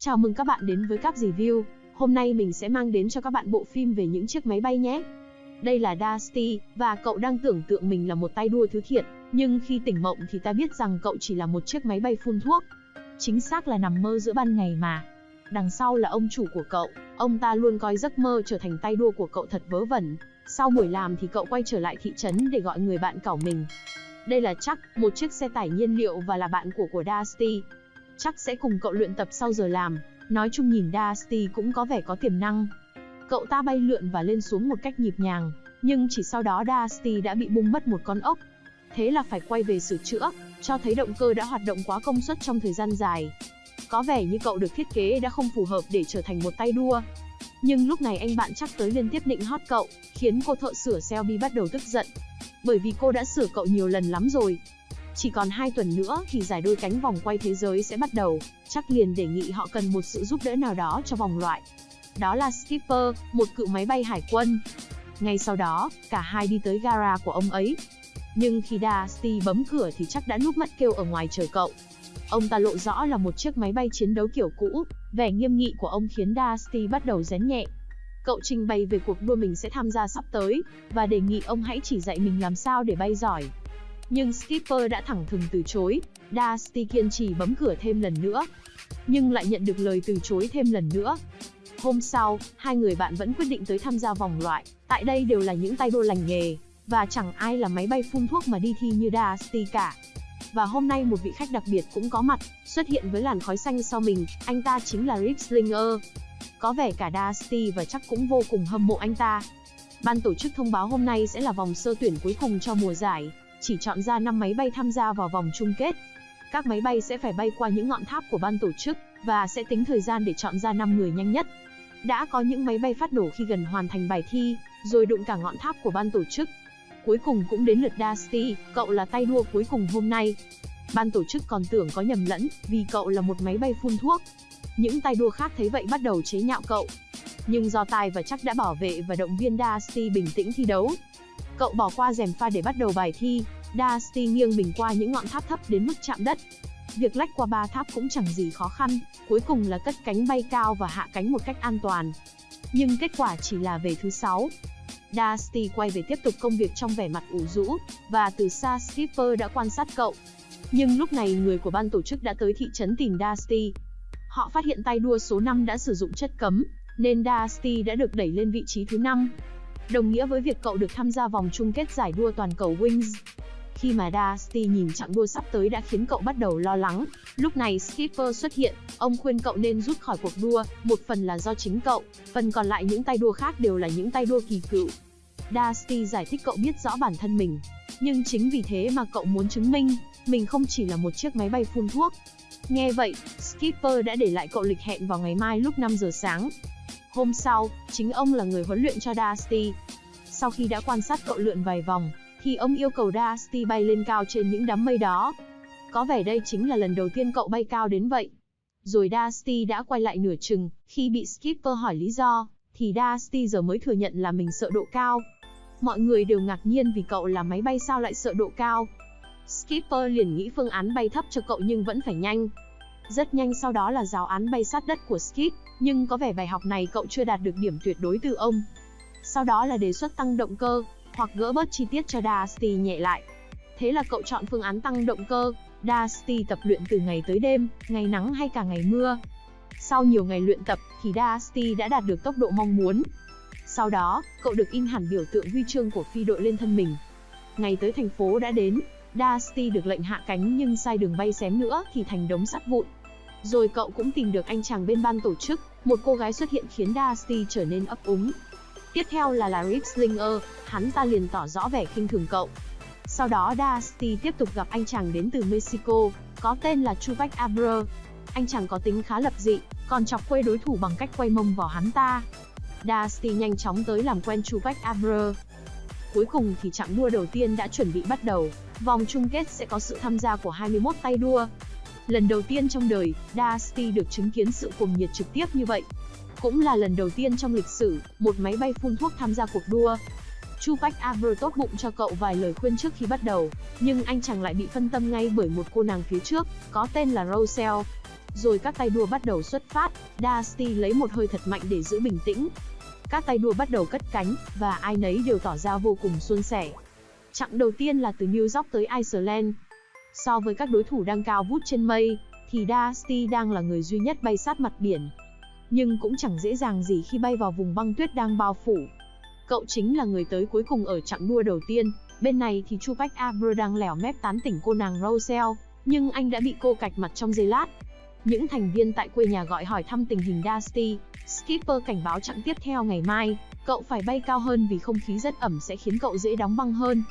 Chào mừng các bạn đến với các review. Hôm nay mình sẽ mang đến cho các bạn bộ phim về những chiếc máy bay nhé. Đây là Dusty, và cậu đang tưởng tượng mình là một tay đua thứ thiện, nhưng khi tỉnh mộng thì ta biết rằng cậu chỉ là một chiếc máy bay phun thuốc. Chính xác là nằm mơ giữa ban ngày mà. Đằng sau là ông chủ của cậu, ông ta luôn coi giấc mơ trở thành tay đua của cậu thật vớ vẩn. Sau buổi làm thì cậu quay trở lại thị trấn để gọi người bạn cẩu mình. Đây là Chuck, một chiếc xe tải nhiên liệu và là bạn của Dusty. Chuck sẽ cùng cậu luyện tập sau giờ làm. Nói chung nhìn Dusty cũng có vẻ có tiềm năng. Cậu ta bay lượn và lên xuống một cách nhịp nhàng, nhưng chỉ sau đó Dusty đã bị bung mất một con ốc. Thế là phải quay về sửa chữa, cho thấy động cơ đã hoạt động quá công suất trong thời gian dài. Có vẻ như cậu được thiết kế đã không phù hợp để trở thành một tay đua. Nhưng lúc này anh bạn Chuck tới liên tiếp nịnh hót cậu, khiến cô thợ sửa Shelby bắt đầu tức giận. Bởi vì cô đã sửa cậu nhiều lần lắm rồi. Chỉ còn 2 tuần nữa thì giải đôi cánh vòng quay thế giới sẽ bắt đầu. Chuck liền đề nghị họ cần một sự giúp đỡ nào đó cho vòng loại. Đó là Skipper, một cựu máy bay hải quân. Ngay sau đó, cả hai đi tới gara của ông ấy. Nhưng khi Dusty bấm cửa thì Chuck đã núp mắt kêu ở ngoài chờ cậu. Ông ta lộ rõ là một chiếc máy bay chiến đấu kiểu cũ. Vẻ nghiêm nghị của ông khiến Dusty bắt đầu rén nhẹ. Cậu trình bày về cuộc đua mình sẽ tham gia sắp tới, và đề nghị ông hãy chỉ dạy mình làm sao để bay giỏi. Nhưng Skipper đã thẳng thừng từ chối. Dusty kiên trì bấm cửa thêm lần nữa, nhưng lại nhận được lời từ chối thêm lần nữa. Hôm sau, hai người bạn vẫn quyết định tới tham gia vòng loại. Tại đây đều là những tay đua lành nghề, và chẳng ai là máy bay phun thuốc mà đi thi như Dusty cả. Và hôm nay một vị khách đặc biệt cũng có mặt, xuất hiện với làn khói xanh sau mình. Anh ta chính là Rip Slinger. Có vẻ cả Dusty và Chuck cũng vô cùng hâm mộ anh ta. Ban tổ chức thông báo hôm nay sẽ là vòng sơ tuyển cuối cùng cho mùa giải, chỉ chọn ra 5 máy bay tham gia vào vòng chung kết. Các máy bay sẽ phải bay qua những ngọn tháp của ban tổ chức, và sẽ tính thời gian để chọn ra 5 người nhanh nhất. Đã có những máy bay phát nổ khi gần hoàn thành bài thi, rồi đụng cả ngọn tháp của ban tổ chức. Cuối cùng cũng đến lượt Dusty, cậu là tay đua cuối cùng hôm nay. Ban tổ chức còn tưởng có nhầm lẫn, vì cậu là một máy bay phun thuốc. Những tay đua khác thấy vậy bắt đầu chế nhạo cậu. Nhưng do Ty và Chuck đã bảo vệ và động viên Dusty bình tĩnh thi đấu. Cậu bỏ qua rèm pha để bắt đầu bài thi. Dusty nghiêng mình qua những ngọn tháp thấp đến mức chạm đất. Việc lách qua 3 tháp cũng chẳng gì khó khăn, cuối cùng là cất cánh bay cao và hạ cánh một cách an toàn. Nhưng kết quả chỉ là về thứ 6. Dusty quay về tiếp tục công việc trong vẻ mặt ủ rũ, và từ xa Skipper đã quan sát cậu. Nhưng lúc này người của ban tổ chức đã tới thị trấn tìm Dusty. Họ phát hiện tay đua số 5 đã sử dụng chất cấm, nên Dusty đã được đẩy lên vị trí thứ 5. Đồng nghĩa với việc cậu được tham gia vòng chung kết giải đua toàn cầu Wings. Khi mà Dusty nhìn chặng đua sắp tới đã khiến cậu bắt đầu lo lắng. Lúc này Skipper xuất hiện, ông khuyên cậu nên rút khỏi cuộc đua, một phần là do chính cậu, phần còn lại những tay đua khác đều là những tay đua kỳ cựu. Dusty giải thích cậu biết rõ bản thân mình, nhưng chính vì thế mà cậu muốn chứng minh, mình không chỉ là một chiếc máy bay phun thuốc. Nghe vậy, Skipper đã để lại cậu lịch hẹn vào ngày mai lúc 5 giờ sáng. Hôm sau, chính ông là người huấn luyện cho Dusty. Sau khi đã quan sát cậu lượn vài vòng, thì ông yêu cầu Dusty bay lên cao trên những đám mây đó. Có vẻ đây chính là lần đầu tiên cậu bay cao đến vậy. Rồi Dusty đã quay lại nửa chừng, khi bị Skipper hỏi lý do, thì Dusty giờ mới thừa nhận là mình sợ độ cao. Mọi người đều ngạc nhiên vì cậu là máy bay sao lại sợ độ cao. Skipper liền nghĩ phương án bay thấp cho cậu nhưng vẫn phải nhanh. Rất nhanh sau đó là giáo án bay sát đất của Skip, nhưng có vẻ bài học này cậu chưa đạt được điểm tuyệt đối từ ông. Sau đó là đề xuất tăng động cơ, hoặc gỡ bớt chi tiết cho Dusty nhẹ lại. Thế là cậu chọn phương án tăng động cơ. Dusty tập luyện từ ngày tới đêm, ngày nắng hay cả ngày mưa. Sau nhiều ngày luyện tập thì Dusty đã đạt được tốc độ mong muốn. Sau đó, cậu được in hẳn biểu tượng huy chương của phi đội lên thân mình. Ngày tới thành phố đã đến, Dusty được lệnh hạ cánh nhưng sai đường bay xém nữa thì thành đống sắt vụn. Rồi cậu cũng tìm được anh chàng bên ban tổ chức, một cô gái xuất hiện khiến Dusty trở nên ấp úng. Tiếp theo là Rip Slinger, hắn ta liền tỏ rõ vẻ khinh thường cậu. Sau đó Dusty tiếp tục gặp anh chàng đến từ Mexico, có tên là Chuck Abre. Anh chàng có tính khá lập dị, còn chọc quê đối thủ bằng cách quay mông vào hắn ta. Dusty nhanh chóng tới làm quen Chuck Abre. Cuối cùng thì chặng đua đầu tiên đã chuẩn bị bắt đầu. Vòng chung kết sẽ có sự tham gia của 21 tay đua. Lần đầu tiên trong đời, Dusty được chứng kiến sự cuồng nhiệt trực tiếp như vậy. Cũng là lần đầu tiên trong lịch sử, một máy bay phun thuốc tham gia cuộc đua. Chuck Abre tốt bụng cho cậu vài lời khuyên trước khi bắt đầu, nhưng anh chàng lại bị phân tâm ngay bởi một cô nàng phía trước, có tên là Roselle. Rồi các tay đua bắt đầu xuất phát, Dusty lấy một hơi thật mạnh để giữ bình tĩnh. Các tay đua bắt đầu cất cánh, và ai nấy đều tỏ ra vô cùng suôn sẻ. Chặng đầu tiên là từ New York tới Iceland. So với các đối thủ đang cao vút trên mây, thì Dusty đang là người duy nhất bay sát mặt biển. Nhưng cũng chẳng dễ dàng gì khi bay vào vùng băng tuyết đang bao phủ. Cậu chính là người tới cuối cùng ở chặng đua đầu tiên. Bên này thì Tupac Amaru đang lẻo mép tán tỉnh cô nàng Rochelle, nhưng anh đã bị cô cạch mặt trong giây lát. Những thành viên tại quê nhà gọi hỏi thăm tình hình Dusty. Skipper cảnh báo chặng tiếp theo ngày mai, cậu phải bay cao hơn vì không khí rất ẩm sẽ khiến cậu dễ đóng băng hơn.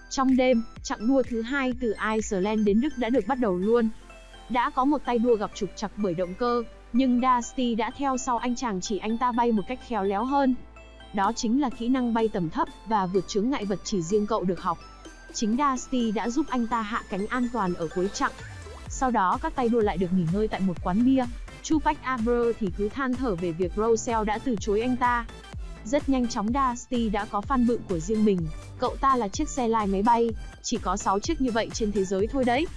Trong đêm, chặng đua thứ hai từ Iceland đến Đức đã được bắt đầu luôn. Đã có một tay đua gặp trục trặc bởi động cơ, nhưng Dusty đã theo sau anh chàng chỉ anh ta bay một cách khéo léo hơn. Đó chính là kỹ năng bay tầm thấp và vượt chướng ngại vật chỉ riêng cậu được học. Chính Dusty đã giúp anh ta hạ cánh an toàn ở cuối chặng. Sau đó các tay đua lại được nghỉ ngơi tại một quán bia. Tupac Amaru thì cứ than thở về việc Rochelle đã từ chối anh ta. Rất nhanh chóng Dusty đã có fan bự của riêng mình. Cậu ta là chiếc xe lai máy bay, chỉ có 6 chiếc như vậy trên thế giới thôi đấy.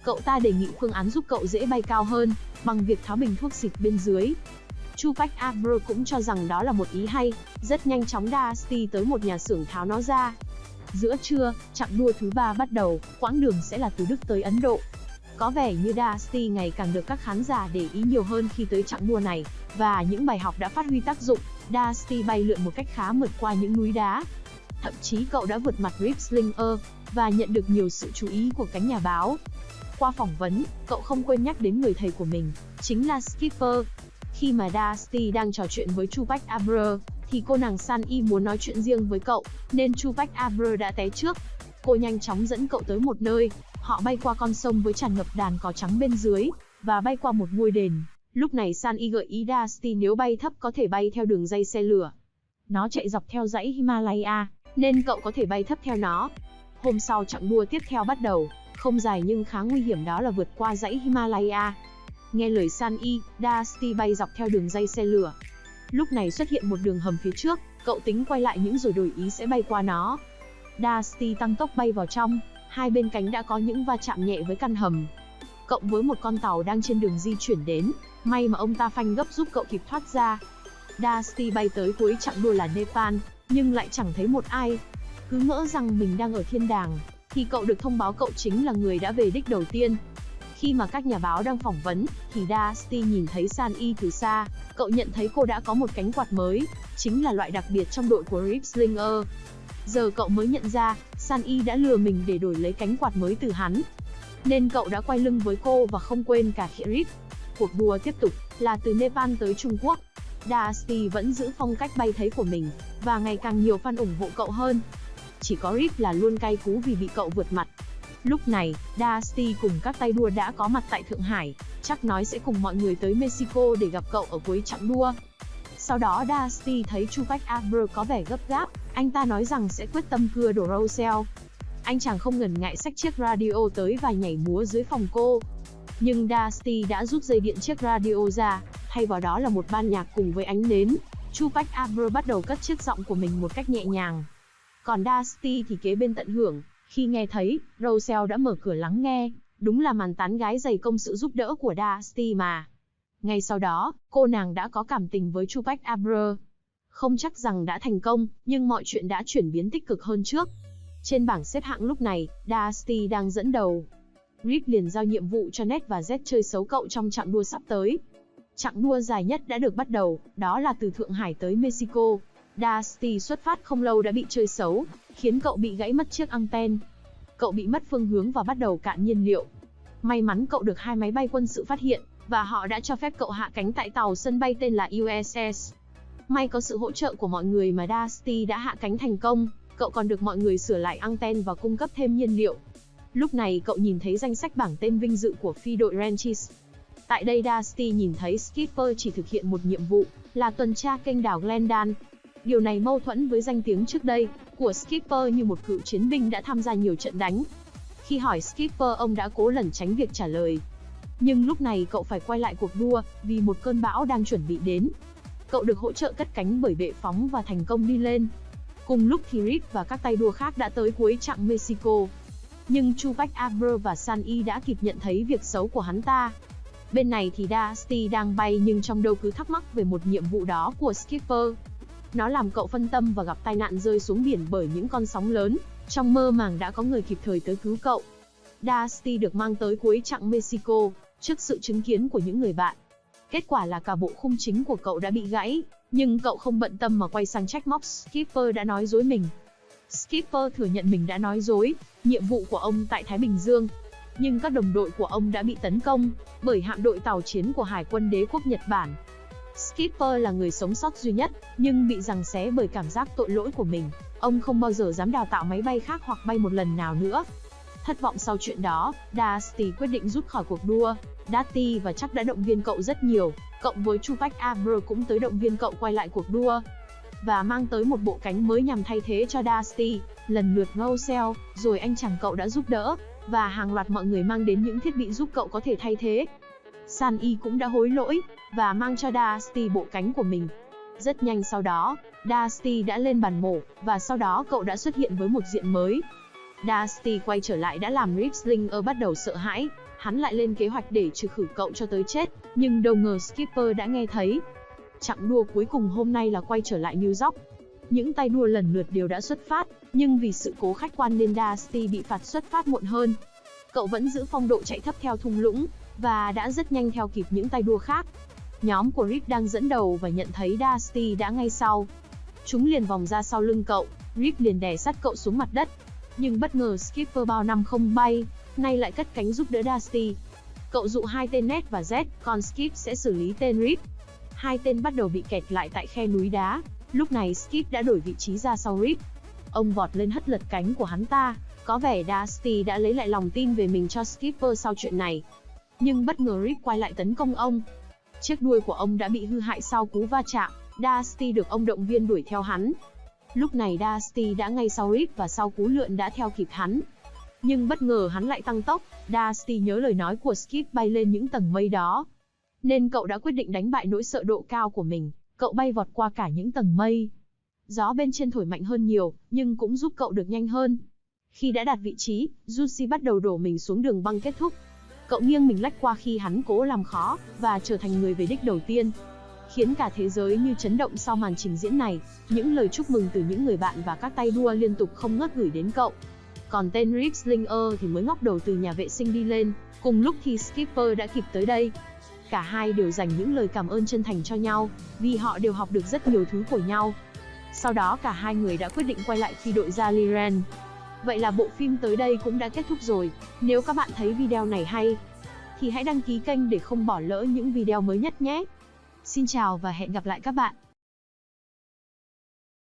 Cậu ta đề nghị phương án giúp cậu dễ bay cao hơn, bằng việc tháo bình thuốc xịt bên dưới. Tupac Amaru cũng cho rằng đó là một ý hay. Rất nhanh chóng Dusty tới một nhà xưởng tháo nó ra. Giữa trưa, chặng đua thứ 3 bắt đầu, quãng đường sẽ là từ Đức tới Ấn Độ. Có vẻ như Dusty ngày càng được các khán giả để ý nhiều hơn khi tới chặng đua này, và những bài học đã phát huy tác dụng. Dusty bay lượn một cách khá mượt qua những núi đá. Thậm chí cậu đã vượt mặt Rip Slinger và nhận được nhiều sự chú ý của cánh nhà báo. Qua phỏng vấn, cậu không quên nhắc đến người thầy của mình, chính là Skipper. Khi mà Dusty đang trò chuyện với Tupac Amaru, thì cô nàng Sunny muốn nói chuyện riêng với cậu, nên Tupac Amaru đã té trước. Cô nhanh chóng dẫn cậu tới một nơi. Họ bay qua con sông với tràn ngập đàn cỏ trắng bên dưới, và bay qua một ngôi đền. Lúc này Sunny gợi ý Dusty nếu bay thấp có thể bay theo đường dây xe lửa. Nó chạy dọc theo dãy Himalaya, nên cậu có thể bay thấp theo nó. Hôm sau chặng đua tiếp theo bắt đầu, không dài nhưng khá nguy hiểm, đó là vượt qua dãy Himalaya. Nghe lời Sunny, Dusty bay dọc theo đường dây xe lửa. Lúc này xuất hiện một đường hầm phía trước, cậu tính quay lại nhưng rồi đổi ý sẽ bay qua nó. Dusty tăng tốc bay vào trong, hai bên cánh đã có những va chạm nhẹ với căn hầm. Cộng với một con tàu đang trên đường di chuyển đến, may mà ông ta phanh gấp giúp cậu kịp thoát ra. Dusty bay tới cuối chặng đua là Nepal, nhưng lại chẳng thấy một ai. Cứ ngỡ rằng mình đang ở thiên đàng, thì cậu được thông báo cậu chính là người đã về đích đầu tiên. Khi mà các nhà báo đang phỏng vấn, thì Dusty nhìn thấy Sunny từ xa. Cậu nhận thấy cô đã có một cánh quạt mới, chính là loại đặc biệt trong đội của Rip Slinger. Giờ cậu mới nhận ra, Sunny đã lừa mình để đổi lấy cánh quạt mới từ hắn. Nên cậu đã quay lưng với cô và không quên cả khịa Rip. Cuộc đua tiếp tục, là từ Nepal tới Trung Quốc. Dusty vẫn giữ phong cách bay thấy của mình, và ngày càng nhiều fan ủng hộ cậu hơn. Chỉ có Rip là luôn cay cú vì bị cậu vượt mặt. Lúc này, Dusty cùng các tay đua đã có mặt tại Thượng Hải, chắc nói sẽ cùng mọi người tới Mexico để gặp cậu ở cuối chặng đua. Sau đó Dusty thấy Tupac Amaru có vẻ gấp gáp, anh ta nói rằng sẽ quyết tâm cưa đổ Rochelle. Anh chàng không ngần ngại xách chiếc radio tới và nhảy múa dưới phòng cô. Nhưng Dusty đã rút dây điện chiếc radio ra, thay vào đó là một ban nhạc cùng với ánh nến. Tupac Amaru bắt đầu cất chiếc giọng của mình một cách nhẹ nhàng. Còn Dusty thì kế bên tận hưởng, khi nghe thấy Rochelle đã mở cửa lắng nghe. Đúng là màn tán gái dày công sự giúp đỡ của Dusty mà. Ngay sau đó, cô nàng đã có cảm tình với Tupac Amaru. Không chắc rằng đã thành công, nhưng mọi chuyện đã chuyển biến tích cực hơn trước. Trên bảng xếp hạng lúc này, Dusty đang dẫn đầu. Rip liền giao nhiệm vụ cho Ned và Z chơi xấu cậu trong chặng đua sắp tới. Chặng đua dài nhất đã được bắt đầu, đó là từ Thượng Hải tới Mexico. Dusty xuất phát không lâu đã bị chơi xấu, khiến cậu bị gãy mất chiếc anten. Cậu bị mất phương hướng và bắt đầu cạn nhiên liệu. May mắn cậu được hai máy bay quân sự phát hiện, và họ đã cho phép cậu hạ cánh tại tàu sân bay tên là USS. May có sự hỗ trợ của mọi người mà Dusty đã hạ cánh thành công. Cậu còn được mọi người sửa lại anten và cung cấp thêm nhiên liệu. Lúc này cậu nhìn thấy danh sách bảng tên vinh dự của phi đội Ranchis. Tại đây Dusty nhìn thấy Skipper chỉ thực hiện một nhiệm vụ, là tuần tra kênh đảo Glendale. Điều này mâu thuẫn với danh tiếng trước đây của Skipper như một cựu chiến binh đã tham gia nhiều trận đánh. Khi hỏi Skipper, ông đã cố lẩn tránh việc trả lời. Nhưng lúc này cậu phải quay lại cuộc đua, vì một cơn bão đang chuẩn bị đến. Cậu được hỗ trợ cất cánh bởi bệ phóng và thành công đi lên. Cùng lúc thì Rip và các tay đua khác đã tới cuối chặng Mexico. Nhưng Tupac Amaru và Sunny đã kịp nhận thấy việc xấu của hắn ta. Bên này thì Dusty đang bay nhưng trong đầu cứ thắc mắc về một nhiệm vụ đó của Skipper. Nó làm cậu phân tâm và gặp tai nạn rơi xuống biển bởi những con sóng lớn. Trong mơ màng đã có người kịp thời tới cứu cậu. Dusty được mang tới cuối chặng Mexico, trước sự chứng kiến của những người bạn. Kết quả là cả bộ khung chính của cậu đã bị gãy, nhưng cậu không bận tâm mà quay sang trách móc Skipper đã nói dối mình. Skipper thừa nhận mình đã nói dối, nhiệm vụ của ông tại Thái Bình Dương. Nhưng các đồng đội của ông đã bị tấn công bởi hạm đội tàu chiến của Hải quân Đế quốc Nhật Bản. Skipper là người sống sót duy nhất, nhưng bị giằng xé bởi cảm giác tội lỗi của mình. Ông không bao giờ dám đào tạo máy bay khác hoặc bay một lần nào nữa. Thất vọng sau chuyện đó, Dusty quyết định rút khỏi cuộc đua. Dusty và Chuck đã động viên cậu rất nhiều, cộng với Tupac Amaru cũng tới động viên cậu quay lại cuộc đua. Và mang tới một bộ cánh mới nhằm thay thế cho Dusty, lần lượt Russell, rồi anh chàng cậu đã giúp đỡ, và hàng loạt mọi người mang đến những thiết bị giúp cậu có thể thay thế. Sunny cũng đã hối lỗi, và mang cho Dusty bộ cánh của mình. Rất nhanh sau đó, Dusty đã lên bàn mổ, và sau đó cậu đã xuất hiện với một diện mới. Dusty quay trở lại đã làm Rip Slinger bắt đầu sợ hãi, hắn lại lên kế hoạch để trừ khử cậu cho tới chết, nhưng đâu ngờ Skipper đã nghe thấy. Chặng đua cuối cùng hôm nay là quay trở lại New York. Những tay đua lần lượt đều đã xuất phát, nhưng vì sự cố khách quan nên Dusty bị phạt xuất phát muộn hơn. Cậu vẫn giữ phong độ chạy thấp theo thung lũng, và đã rất nhanh theo kịp những tay đua khác. Nhóm của Rip đang dẫn đầu và nhận thấy Dusty đã ngay sau. Chúng liền vòng ra sau lưng cậu, Rip liền đè sát cậu xuống mặt đất. Nhưng bất ngờ Skipper bao năm không bay, nay lại cất cánh giúp đỡ Dusty. Cậu dụ hai tên Ned và Z, còn Skip sẽ xử lý tên Rip. Hai tên bắt đầu bị kẹt lại tại khe núi đá. Lúc này Skip đã đổi vị trí ra sau Rip. Ông vọt lên hất lật cánh của hắn ta. Có vẻ Dusty đã lấy lại lòng tin về mình cho Skipper sau chuyện này. Nhưng bất ngờ Rip quay lại tấn công ông. Chiếc đuôi của ông đã bị hư hại sau cú va chạm. Dusty được ông động viên đuổi theo hắn. Lúc này Dusty đã ngay sau Rip và sau cú lượn đã theo kịp hắn. Nhưng bất ngờ hắn lại tăng tốc. Dusty nhớ lời nói của Skip bay lên những tầng mây đó, nên cậu đã quyết định đánh bại nỗi sợ độ cao của mình. Cậu bay vọt qua cả những tầng mây. Gió bên trên thổi mạnh hơn nhiều, nhưng cũng giúp cậu được nhanh hơn. Khi đã đạt vị trí, Juicy bắt đầu đổ mình xuống đường băng kết thúc. Cậu nghiêng mình lách qua khi hắn cố làm khó, và trở thành người về đích đầu tiên. Khiến cả thế giới như chấn động sau màn trình diễn này, những lời chúc mừng từ những người bạn và các tay đua liên tục không ngớt gửi đến cậu. Còn tên Rip Slinger thì mới ngóc đầu từ nhà vệ sinh đi lên, cùng lúc thì Skipper đã kịp tới đây. Cả hai đều dành những lời cảm ơn chân thành cho nhau, vì họ đều học được rất nhiều thứ của nhau. Sau đó cả hai người đã quyết định quay lại phi đội ra Liren. Vậy là bộ phim tới đây cũng đã kết thúc rồi. Nếu các bạn thấy video này hay, thì hãy đăng ký kênh để không bỏ lỡ những video mới nhất nhé. Xin chào và hẹn gặp lại các bạn.